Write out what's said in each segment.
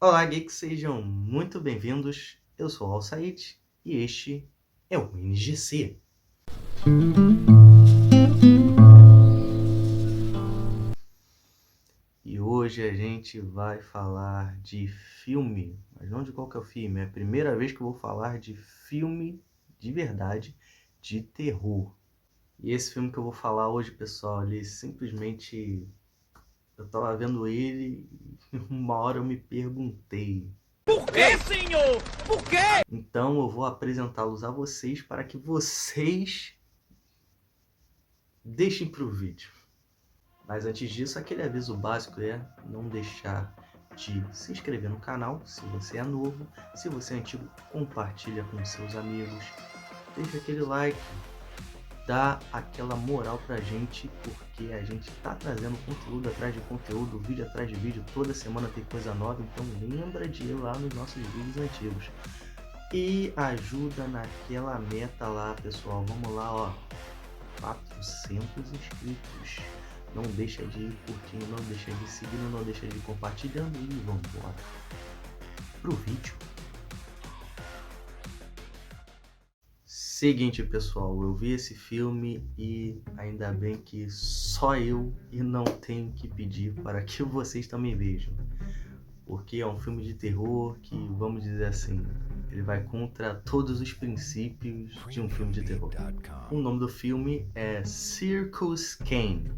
Olá, geeks, sejam muito bem-vindos. Eu sou o Alsaid e este é o NGC. E hoje a gente vai falar de filme, mas não de qualquer filme. É a primeira vez que eu vou falar de filme de verdade, de terror. E esse filme que eu vou falar hoje, pessoal, ele simplesmente... Eu tava vendo ele e uma hora eu me perguntei: por que, senhor? Por quê? Então eu vou apresentá-los a vocês para que vocês deixem para o vídeo. Mas antes disso, aquele aviso básico é não deixar de se inscrever no canal se você é novo. Se você é antigo, compartilha com seus amigos. Deixa aquele like, dá aquela moral pra gente, porque a gente tá trazendo conteúdo atrás de conteúdo, vídeo atrás de vídeo, toda semana tem coisa nova, então lembra de ir lá nos nossos vídeos antigos. E ajuda naquela meta lá, pessoal. Vamos lá, ó. 400 inscritos. Não deixa de ir curtindo, não deixa de seguir, não deixa de ir compartilhando e vamos embora pro vídeo. Seguinte, pessoal, eu vi esse filme e ainda bem que só eu e não tenho que pedir para que vocês também vejam. Porque é um filme de terror que, vamos dizer assim, ele vai contra todos os princípios de um filme de terror. O nome do filme é Circus Kane.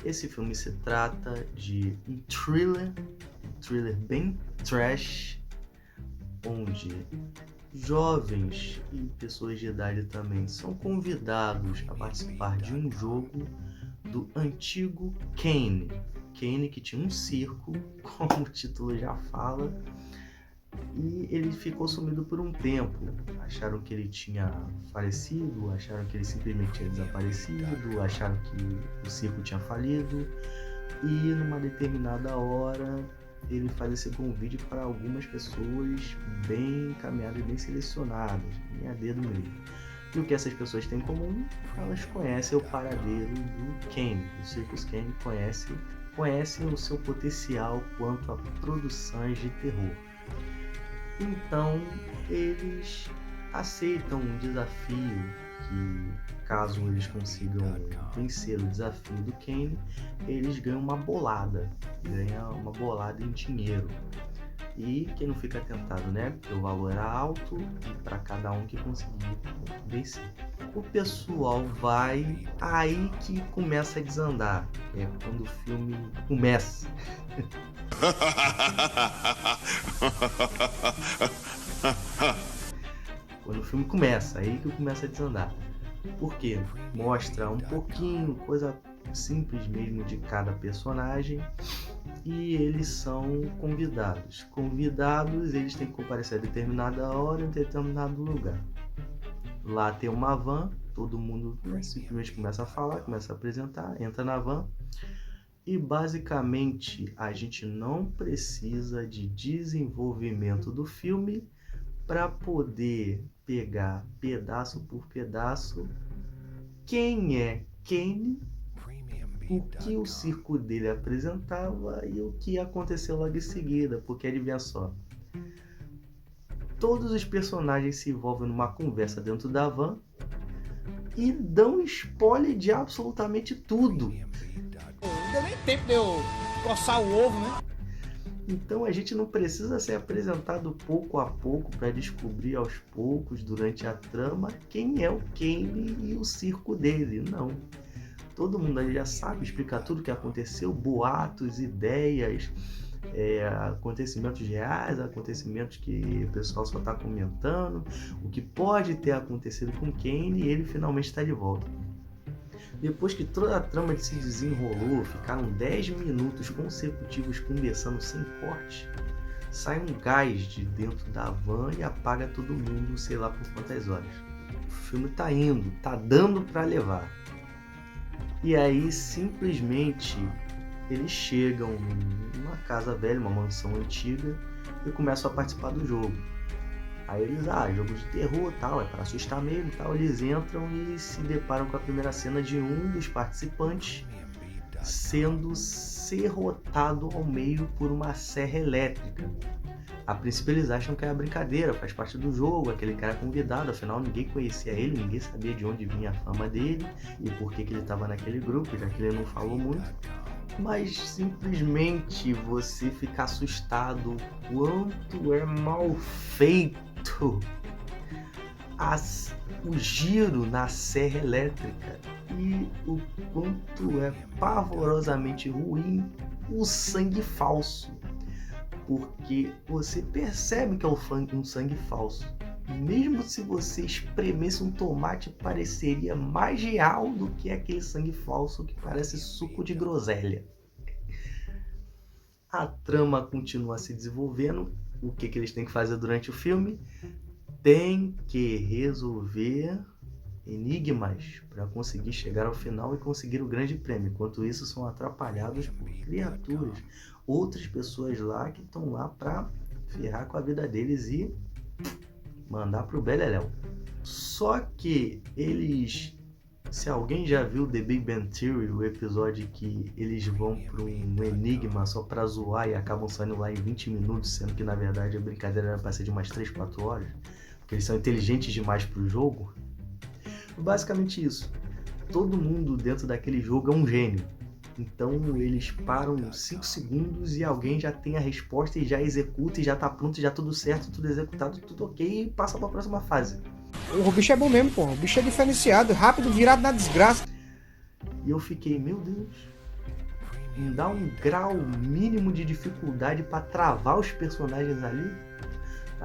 Esse filme se trata de um thriller bem trash, onde jovens e pessoas de idade também são convidados a participar de um jogo do antigo Kane. Kane, que tinha um circo, como o título já fala, e ele ficou sumido por um tempo. Acharam que ele tinha falecido, acharam que ele simplesmente tinha desaparecido, acharam que o circo tinha falido, e numa determinada hora ele faz esse convite para algumas pessoas bem encaminhadas e bem selecionadas, em a dedo mesmo. E o que essas pessoas têm em comum? Elas conhecem o paradeiro do Kane, do Circus Kane, conhecem o seu potencial quanto a produções de terror. Então eles aceitam um desafio que, caso eles consigam vencer o desafio do Kane, eles ganham uma bolada em dinheiro. E quem não fica tentado, né? Porque o valor era alto e para cada um que conseguir vencer. O pessoal vai, aí que começa a desandar. É quando o filme começa. Quando o filme começa, aí que começa a desandar. Por quê? Mostra um pouquinho, coisa simples mesmo de cada personagem, e eles são convidados. Convidados, eles têm que comparecer a determinada hora em determinado lugar. Lá tem uma van, todo mundo simplesmente começa a falar, começa a apresentar, entra na van. E basicamente a gente não precisa de desenvolvimento do filme para poder pegar pedaço por pedaço quem é Kane, o que o circo dele apresentava e o que aconteceu logo em seguida, porque adivinha só, todos os personagens se envolvem numa conversa dentro da van e dão spoiler de absolutamente tudo. Não deu nem tempo de eu coçar o ovo, né? Então a gente não precisa ser apresentado pouco a pouco para descobrir aos poucos, durante a trama, quem é o Kane e o circo dele, não. Todo mundo ali já sabe explicar tudo o que aconteceu, boatos, ideias, acontecimentos reais, acontecimentos que o pessoal só está comentando, o que pode ter acontecido com Kane, e ele finalmente está de volta. Depois que toda a trama se desenrolou, ficaram 10 minutos consecutivos conversando sem corte, sai um gás de dentro da van e apaga todo mundo, sei lá por quantas horas. O filme tá indo, tá dando para levar. E aí simplesmente eles chegam numa casa velha, uma mansão antiga, e começam a participar do jogo. Aí eles, jogo de terror, tal, é pra assustar mesmo, tal. Eles entram e se deparam com a primeira cena de um dos participantes sendo serrotado ao meio por uma serra elétrica. A princípio eles acham que é a brincadeira, faz parte do jogo, aquele cara convidado, afinal ninguém conhecia ele, ninguém sabia de onde vinha a fama dele e por que ele estava naquele grupo, já que ele não falou muito. Mas simplesmente você fica assustado quanto é mal feito o giro na serra elétrica e o quanto é pavorosamente ruim o sangue falso, porque você percebe que é um sangue falso. Mesmo se você espremesse um tomate, pareceria mais real do que aquele sangue falso que parece suco de groselha. A trama continua se desenvolvendo. O que eles têm que fazer durante o filme? Tem que resolver enigmas para conseguir chegar ao final e conseguir o grande prêmio. Enquanto isso, são atrapalhados por criaturas, outras pessoas lá que estão lá para ferrar com a vida deles e mandar pro beleléu. Só que eles, se alguém já viu The Big Bang Theory, o episódio que eles vão para um enigma só para zoar e acabam saindo lá em 20 minutos, sendo que na verdade a brincadeira era para ser de umas 3, 4 horas, porque eles são inteligentes demais pro jogo. Basicamente isso. Todo mundo dentro daquele jogo é um gênio. Então eles param 5 segundos e alguém já tem a resposta e já executa e já tá pronto, já tudo certo, tudo executado, tudo ok e passa pra próxima fase. O bicho é bom mesmo, pô. O bicho é diferenciado, rápido, virado na desgraça. E eu fiquei, meu Deus, me dá um grau mínimo de dificuldade pra travar os personagens ali.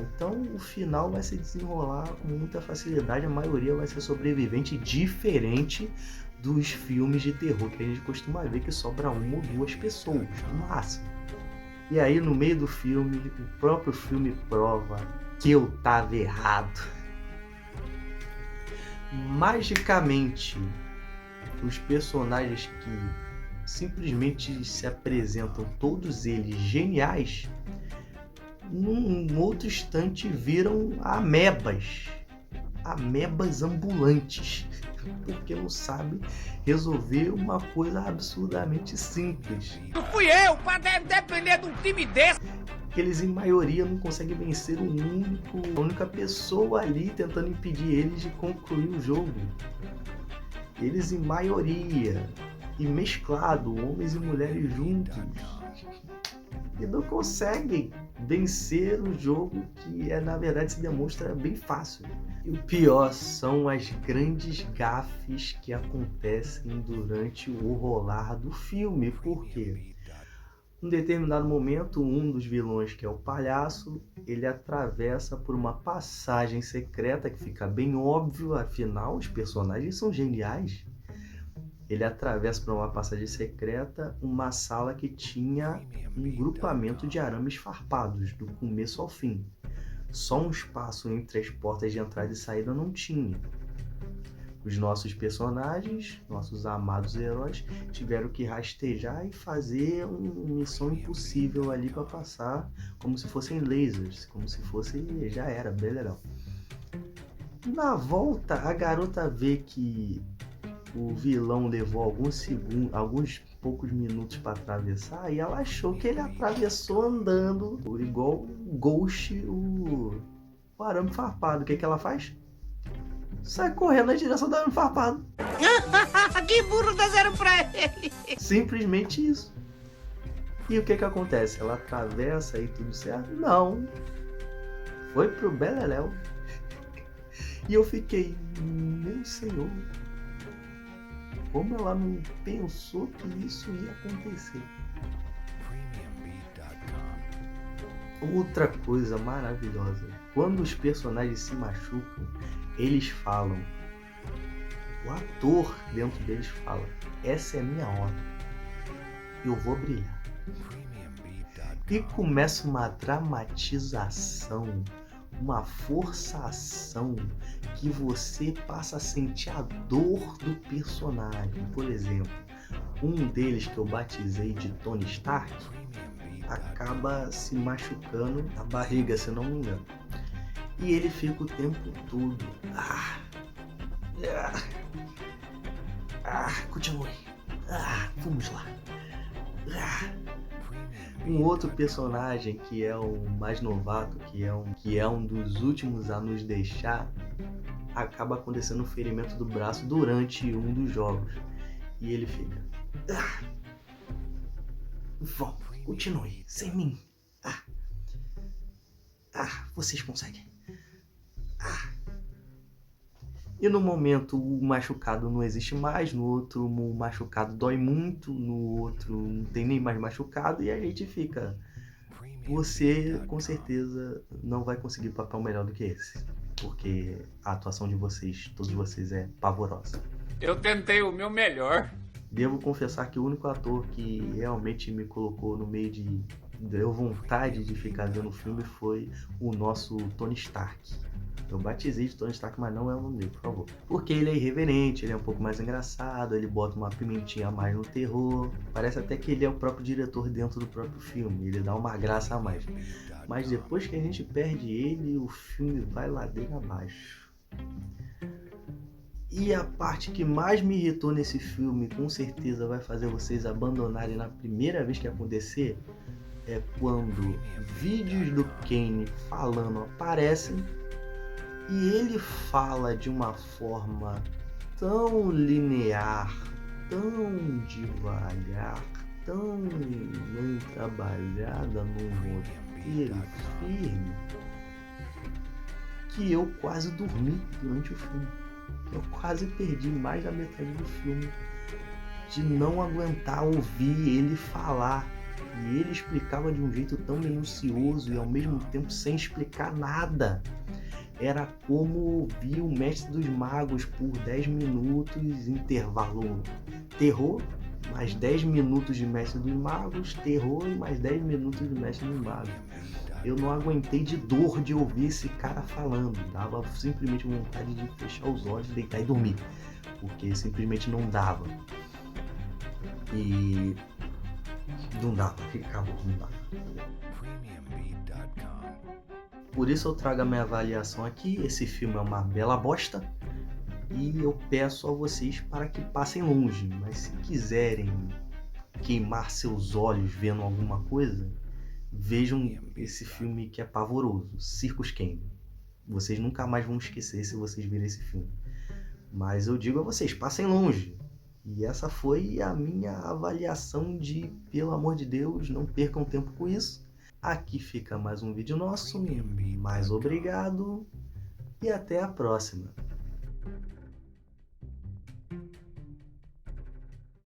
Então o final vai se desenrolar com muita facilidade, a maioria vai ser sobrevivente, diferente dos filmes de terror que a gente costuma ver que sobra uma ou duas pessoas, no máximo. E aí no meio do filme, o próprio filme prova que eu tava errado. Magicamente, os personagens que simplesmente se apresentam, todos eles geniais, num outro instante viram amebas ambulantes, porque não sabe resolver uma coisa absurdamente simples. Não fui eu, pra depender de um time desse. Eles em maioria não conseguem vencer a única pessoa ali tentando impedir eles de concluir o jogo. Eles em maioria, e mesclado, homens e mulheres juntos, e não conseguem vencer o jogo que na verdade se demonstra bem fácil. E o pior são as grandes gafes que acontecem durante o rolar do filme. Por quê? Em determinado momento, um dos vilões, que é o palhaço, ele atravessa por uma passagem secreta que fica bem óbvio, afinal os personagens são geniais. Ele atravessa por uma passagem secreta uma sala que tinha um grupamento de arames farpados, do começo ao fim. Só um espaço entre as portas de entrada e saída não tinha. Os nossos personagens, nossos amados heróis, tiveram que rastejar e fazer uma missão impossível ali para passar, como se fossem lasers, como se fosse, já era, beleza. Na volta, a garota vê que o vilão levou alguns poucos minutos para atravessar e ela achou que ele atravessou andando, igual o Ghost, o arame farpado. O que ela faz? Sai correndo na direção do arame farpado. Que burro, dá 0 pra ele. Simplesmente isso. E o que acontece? Ela atravessa e tudo certo? Não. Foi pro beleléu. E eu fiquei, meu senhor, como ela não pensou que isso ia acontecer? Outra coisa maravilhosa, quando os personagens se machucam, eles falam, o ator dentro deles fala, essa é a minha hora, eu vou brilhar. E começa uma dramatização, uma forçação, que você passa a sentir a dor do personagem. Por exemplo, um deles que eu batizei de Tony Stark acaba se machucando a barriga, se não me engano. E ele fica o tempo todo. Continue. Vamos lá. Um outro personagem que é o mais novato, que é um dos últimos a nos deixar, acaba acontecendo um ferimento do braço durante um dos jogos. E ele fica. Vão, continue, sem mim. Vocês conseguem. E no momento o machucado não existe mais, no outro o machucado dói muito, no outro não tem nem mais machucado e a gente fica. Você com certeza não vai conseguir papel melhor do que esse, porque a atuação de vocês, todos vocês, é pavorosa. Eu tentei o meu melhor. Devo confessar que o único ator que realmente me colocou no meio de... deu vontade de ficar vendo o filme foi o nosso Tony Stark. Eu batizei de Tony Stark, mas não é o nome dele, por favor. Porque ele é irreverente, ele é um pouco mais engraçado, ele bota uma pimentinha a mais no terror. Parece até que ele é o próprio diretor dentro do próprio filme, ele dá uma graça a mais. Mas depois que a gente perde ele, o filme vai ladeira abaixo. E a parte que mais me irritou nesse filme, com certeza vai fazer vocês abandonarem na primeira vez que acontecer, é quando vídeos do Kane falando aparecem e ele fala de uma forma tão linear, tão devagar, tão bem trabalhada num roteiro firme, que eu quase dormi durante o filme. Eu quase perdi mais da metade do filme de não aguentar ouvir ele falar. E ele explicava de um jeito tão minucioso e ao mesmo tempo sem explicar nada. Era como ouvir o Mestre dos Magos por 10 minutos, intervalo terror, mais 10 minutos de Mestre dos Magos, terror e mais 10 minutos de Mestre dos Magos. Eu não aguentei de dor de ouvir esse cara falando. Dava simplesmente vontade de fechar os olhos, deitar e dormir. Porque simplesmente não dava. E não dava, ficava, não dava. Por isso eu trago a minha avaliação aqui. Esse filme é uma bela bosta. E eu peço a vocês para que passem longe. Mas se quiserem queimar seus olhos vendo alguma coisa, vejam esse filme que é pavoroso, Circus Kane. Vocês nunca mais vão esquecer se vocês virem esse filme. Mas eu digo a vocês, passem longe. E essa foi a minha avaliação de, pelo amor de Deus, não percam tempo com isso. Aqui fica mais um vídeo nosso, mais obrigado e até a próxima.